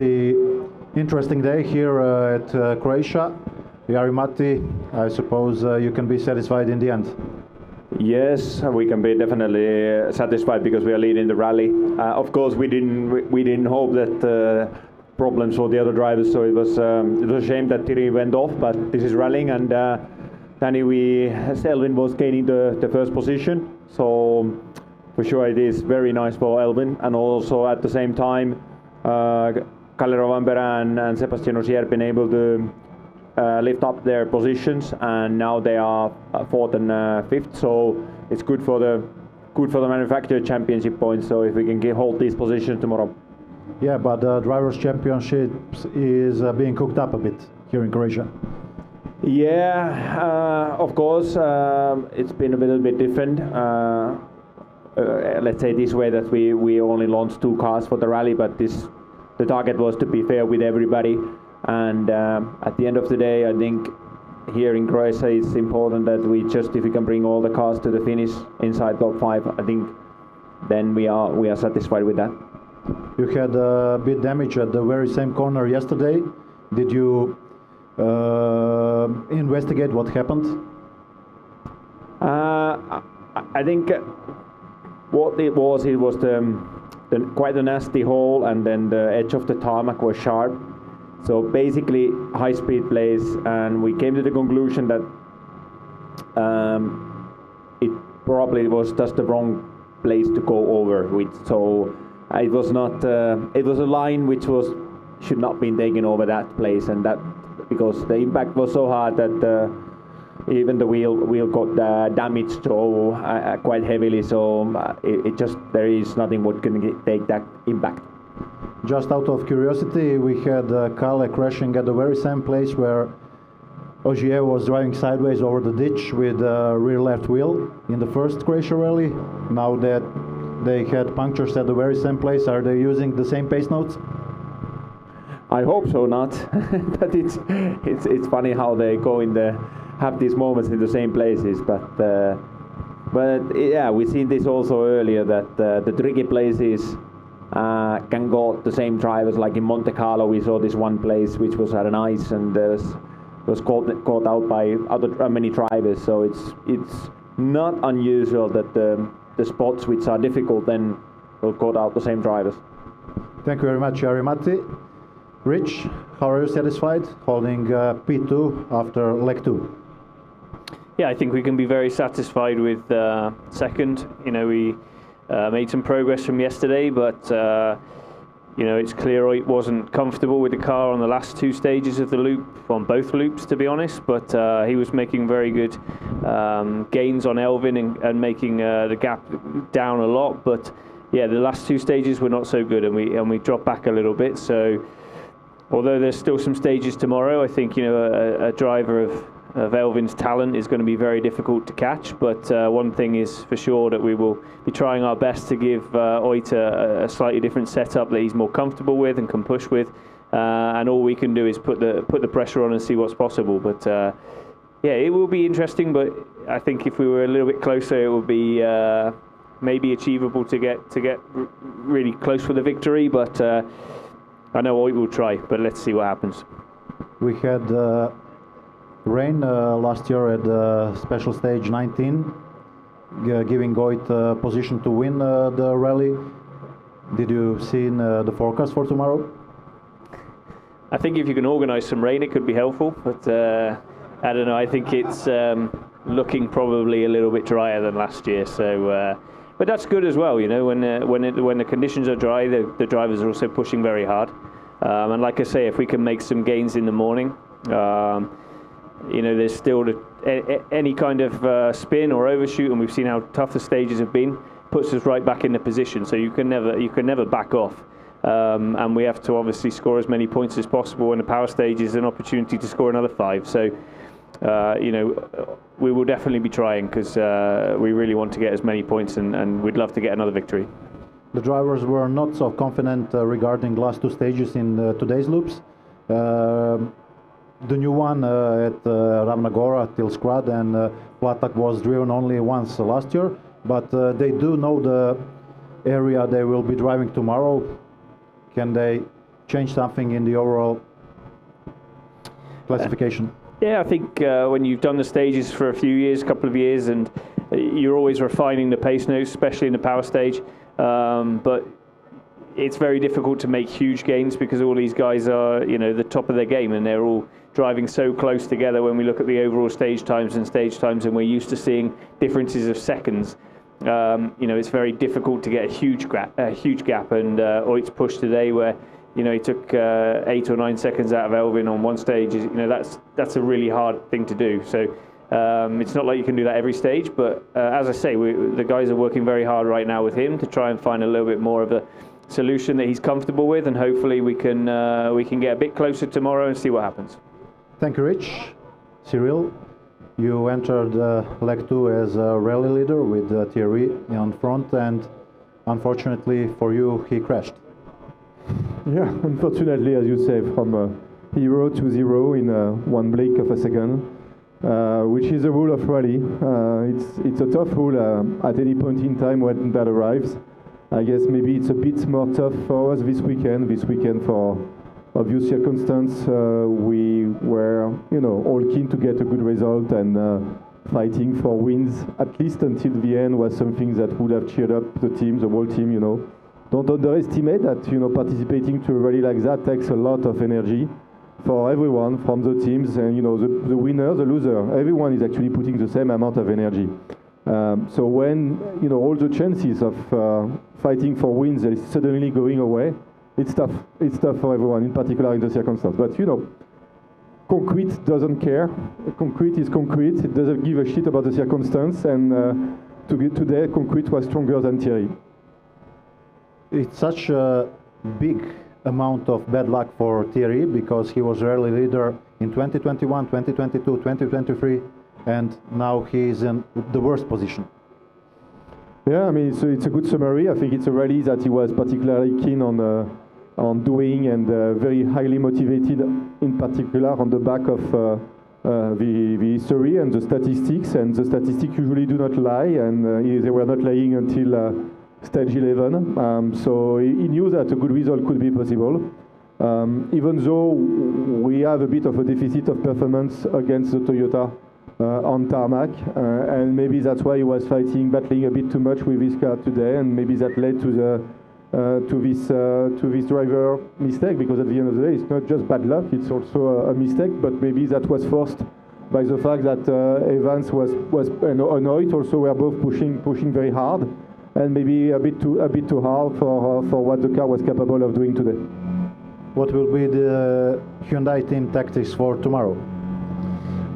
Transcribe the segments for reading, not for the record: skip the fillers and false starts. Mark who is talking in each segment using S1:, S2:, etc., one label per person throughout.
S1: The interesting day here at Croatia. Jari-Matti, I suppose you can be satisfied in the end.
S2: Yes, we can be definitely satisfied because we are leading the rally. Of course, we didn't hope that problems for the other drivers. So it was a shame that Tiri went off, but this is rallying, and Danny, Elvin was gaining the first position. So for sure, it is very nice for Elvin, and also at the same time, Kalle Rovanperä and Sebastian Ogier been able to lift up their positions, and now they are fourth and fifth. So it's good for the manufacturer championship points. So if we can hold these positions tomorrow.
S1: Yeah, but the drivers' championships is being cooked up a bit here in Croatia.
S2: Yeah, of course, it's been a little bit different. Let's say this way, that we only launched 2 cars for the rally, but the target was to be fair with everybody. And at the end of the day, I think here in Croatia it's important that if we can bring all the cars to the finish inside top 5, I think then we are satisfied with that.
S1: You had a bit damage at the very same corner yesterday. Did you investigate what happened?
S2: I think what it was quite a nasty hole, and then the edge of the tarmac was sharp. So basically high speed place, and we came to the conclusion that it probably was just the wrong place to go over with. So it was not. It was a line which should not be taken over that place, and that because the impact was so hard that even the wheel got damaged so quite heavily. So there is nothing what can take that impact.
S1: Just out of curiosity, we had Kalle crashing at the very same place where Ogier was driving sideways over the ditch with the rear left wheel in the first Croatia Rally. Now that they had punctures at the very same place, are they using the same pace notes?
S2: I hope so not, but it's funny how they have these moments in the same places. But yeah, we've seen this also earlier, that the tricky places can go the same drivers. Like in Monte Carlo, we saw this one place which was at an ice and was caught out by many drivers. So it's not unusual that the spots which are difficult then will caught out the same drivers.
S1: Thank you very much, Jari-Matti. Rich, how are you satisfied holding P2 after leg 2?
S3: Yeah, I think we can be very satisfied with second. You know, we made some progress from yesterday, but you know, it's clear it wasn't comfortable with the car on the last 2 stages of the loop, on both loops, to be honest. But he was making very good gains on Elvin and making the gap down a lot. But yeah, the last 2 stages were not so good, and we dropped back a little bit. So although there's still some stages tomorrow, I think, you know, a driver of Elvin's talent is going to be very difficult to catch. But one thing is for sure, that we will be trying our best to give Oita a slightly different setup that he's more comfortable with and can push with. And all we can do is put the pressure on and see what's possible. But yeah, it will be interesting. But I think if we were a little bit closer, it would be maybe achievable to get really close for the victory. But I know Oit will try, but let's see what happens.
S1: We had rain last year at special stage 19, giving Oit position to win the rally. Did you see the forecast for tomorrow?
S3: I think if you can organise some rain, it could be helpful. But I don't know. I think it's looking probably a little bit drier than last year. So. But that's good as well, you know, when the conditions are dry, the drivers are also pushing very hard. And like I say, if we can make some gains in the morning, you know, there's still any kind of spin or overshoot, and we've seen how tough the stages have been, puts us right back in the position. So you can never back off. And we have to obviously score as many points as possible, and the power stage is an opportunity to score another 5. So you know, we will definitely be trying, because we really want to get as many points, and we'd love to get another victory.
S1: The drivers were not so confident regarding the last 2 stages in today's loops. The new one at Ravna Gora till Skrad and Platak was driven only once last year, but they do know the area they will be driving tomorrow. Can they change something in the overall classification?
S3: Yeah, I think when you've done the stages for a few years, a couple of years, and you're always refining the pace notes, especially in the power stage. But it's very difficult to make huge gains because all these guys are, the top of their game, and they're all driving so close together when we look at the overall stage times, and we're used to seeing differences of seconds. It's very difficult to get a huge gap, and Oit's push today where he took 8 or 9 seconds out of Elvin on one stage. That's a really hard thing to do. So it's not like you can do that every stage, but as I say, the guys are working very hard right now with him to try and find a little bit more of a solution that he's comfortable with, and hopefully we can get a bit closer tomorrow and see what happens.
S1: Thank you, Rich. Cyril, you entered leg 2 as a rally leader with Thierry on front, and unfortunately for you, he crashed.
S4: Yeah, unfortunately, as you say, from 0 to 0 in one blink of a second, which is a rule of rally. It's a tough rule at any point in time when that arrives. I guess maybe it's a bit more tough for us this weekend. This weekend, for obvious circumstance, we were, all keen to get a good result, and fighting for wins, at least until the end, was something that would have cheered up the team, the whole team. Don't underestimate that. Participating to a rally like that takes a lot of energy for everyone from the teams, and the winner, the loser, everyone is actually putting the same amount of energy. So when all the chances of fighting for wins is suddenly going away, it's tough. It's tough for everyone, in particular in the circumstance. But concrete doesn't care. Concrete is concrete. It doesn't give a shit about the circumstance. And today, concrete was stronger than Thierry.
S1: It's such a big amount of bad luck for Thierry, because he was rally leader in 2021, 2022, 2023, and now he is in the worst position.
S4: Yeah, I mean, it's a good summary. I think it's a rally that he was particularly keen on doing, and very highly motivated, in particular on the back of the history and the statistics. And the statistics usually do not lie, and they were not lying until stage 11. So he knew that a good result could be possible. Even though we have a bit of a deficit of performance against the Toyota on tarmac, and maybe that's why he was battling a bit too much with his car today, and maybe that led to this driver mistake, because at the end of the day, it's not just bad luck, it's also a mistake, but maybe that was forced by the fact that Evans was annoyed. Also, we are both pushing very hard, and maybe a bit too hard for what the car was capable of doing today.
S1: What will be the Hyundai team tactics for tomorrow?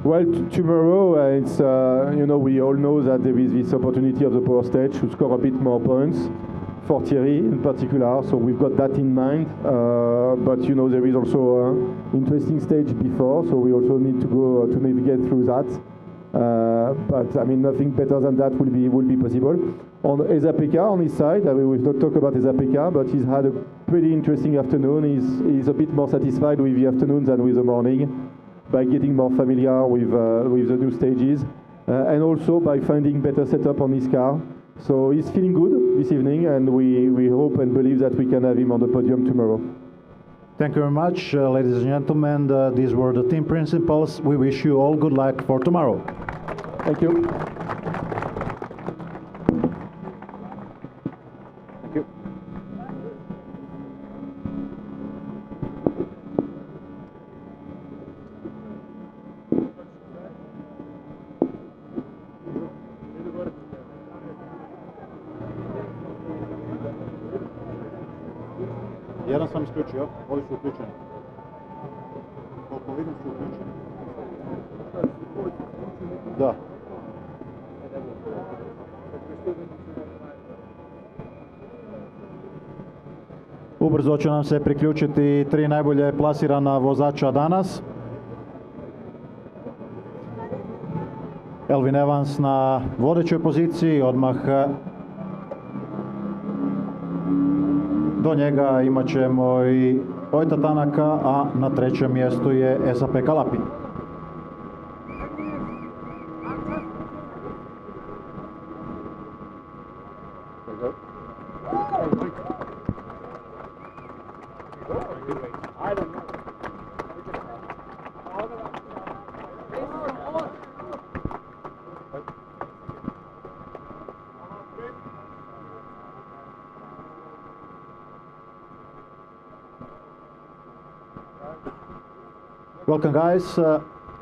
S4: Well, tomorrow, it's we all know that there is this opportunity of the power stage to score a bit more points for Thierry in particular. So we've got that in mind. But there is also an interesting stage before, so we also need to go to navigate through that. But I mean, nothing better than that will be possible. On Esa-Pekka, on his side, I mean, we've not talked about Esa-Pekka, but he's had a pretty interesting afternoon. He's a bit more satisfied with the afternoon than with the morning, by getting more familiar with the new stages, and also by finding better setup on his car. So he's feeling good this evening, and we hope and believe that we can have him on the podium tomorrow.
S1: Thank you very much, ladies and gentlemen. These were the team principals. We wish you all good luck for tomorrow.
S4: Thank you.
S1: Thank you. Jedan sam isključio, ovi su uključeni. Koliko vidim su uključeni. Da. Ubrzo će nam se priključiti 3 najbolje plasirana vozača danas. Elvin Evans na vodećoj poziciji, odmah do njega imat ćemo i Oita Tanaka, a na 3. mjestu je Esa-Pekka Lapin. Welcome, guys.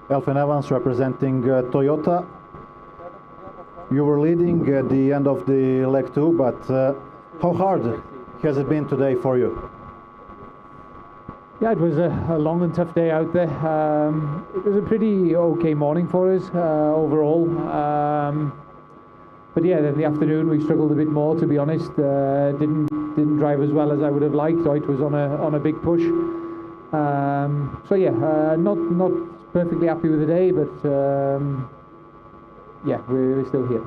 S1: Elfyn Evans representing Toyota. You were leading at the end of the leg 2, but how hard has it been today for you?
S5: Yeah, it was a long and tough day out there. It was a pretty okay morning for us overall. But yeah, in the afternoon we struggled a bit more, to be honest. Didn't drive as well as I would have liked. It was on a big push. So yeah, not perfectly happy with the day, but yeah, we're still here.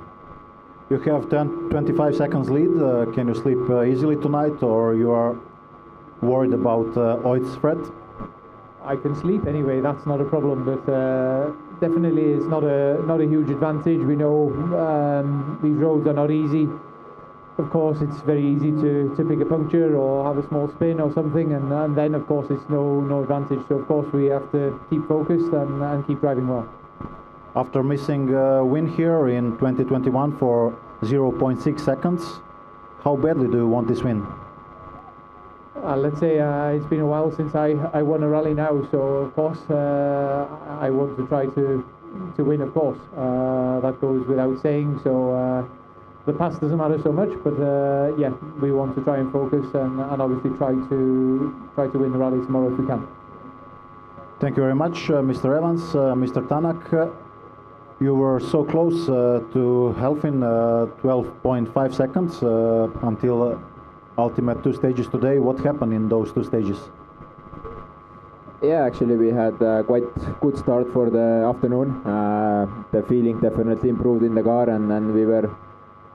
S1: You have 25 seconds lead. Can you sleep easily tonight, or you are worried about Oid's threat?
S5: I can sleep anyway. That's not a problem, but definitely it's not a huge advantage. We know these roads are not easy. Of course, it's very easy to pick a puncture or have a small spin or something, and then of course it's no advantage. So of course we have to keep focused and keep driving well.
S1: After missing a win here in 2021 for 0.6 seconds, how badly do you want this win?
S5: Let's say it's been a while since I won a rally now, so of course I want to try to win, of course. That goes without saying. So the past doesn't matter so much, but yeah, we want to try and focus and obviously try to win the rally tomorrow if we can.
S1: Thank you very much, Mr. Evans. Mr. Tanak, you were so close to Elfyn, 12.5 seconds until ultimate 2 stages today. What happened in those 2 stages?
S6: Yeah, actually we had quite good start for the afternoon. The feeling definitely improved in the car, and we were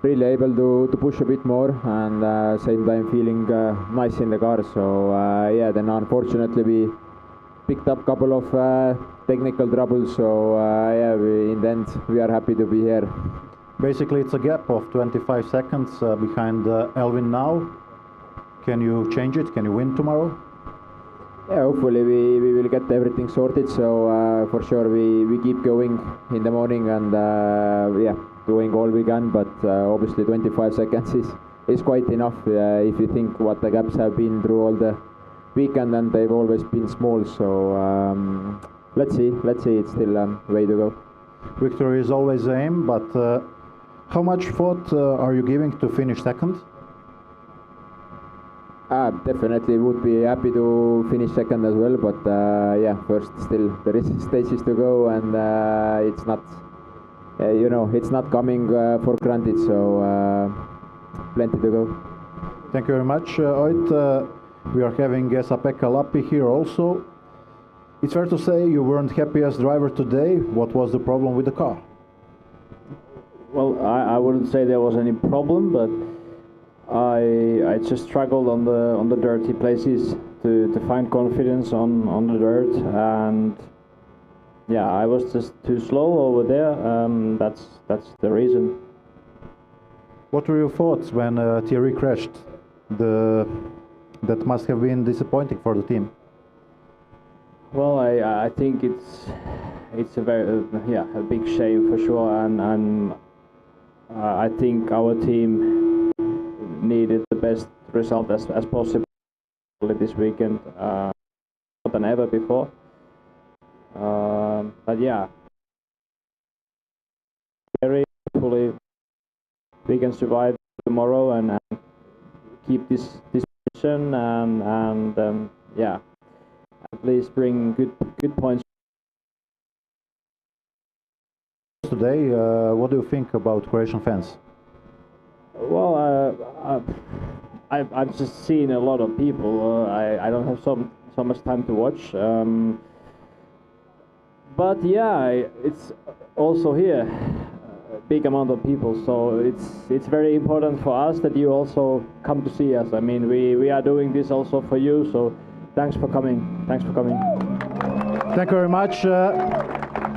S6: really able to push a bit more, and same time feeling nice in the car. So yeah, then unfortunately we picked up a couple of technical troubles. So yeah, in the end we are happy to be here.
S1: Basically it's a gap of 25 seconds behind Elfyn now. Can you change it? Can you win tomorrow?
S6: Yeah, hopefully we will get everything sorted. So for sure we keep going in the morning, and yeah, doing all we can. But obviously 25 seconds is quite enough if you think what the gaps have been through all the weekend, and they've always been small. So let's see. It's still a way to go.
S1: Victory is always the aim, but how much thought are you giving to finish second?
S6: Definitely would be happy to finish second as well, but yeah, first still there is stages to go, and it's not, you know, it's not coming for granted, so plenty to go.
S1: Thank you very much, Oid. We are having Esa-Pekka Lappi here also. It's fair to say you weren't happy as driver today. What was the problem with the car?
S3: Well, I wouldn't say there was any problem, but I just struggled on the dirty places to find confidence on the dirt, and yeah, I was just too slow over there. That's the reason.
S1: What were your thoughts when Thierry crashed? That must have been disappointing for the team.
S3: Well, I think it's a very yeah, a big shame for sure, and I think our team needed the best result as possible this weekend, more than ever before. But yeah, hopefully we can survive tomorrow and keep this position, and yeah, at least bring good points.
S1: Today, what do you think about Croatian fans?
S3: Well, I've just seen a lot of people. I don't have so much time to watch. But yeah, it's also here a big amount of people. So it's very important for us that you also come to see us. I mean, we are doing this also for you. So thanks for coming. Thanks for coming.
S1: Thank you very much,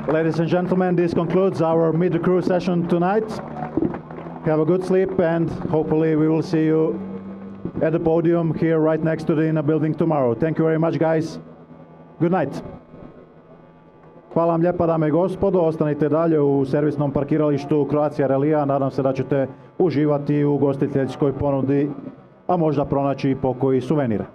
S1: ladies and gentlemen. This concludes our mid-crew session tonight. Have a good sleep, and hopefully we will see you at the podium here right next to the inner building tomorrow. Thank you very much, guys. Good night. Hvala vam lijepa, dame i gospodo. Ostanite dalje u servisnom parkiralištu Croatia Rallya. Nadam se da ćete uživati u ugostiteljskoj ponudi, a možda pronaći i pokoji suvenira.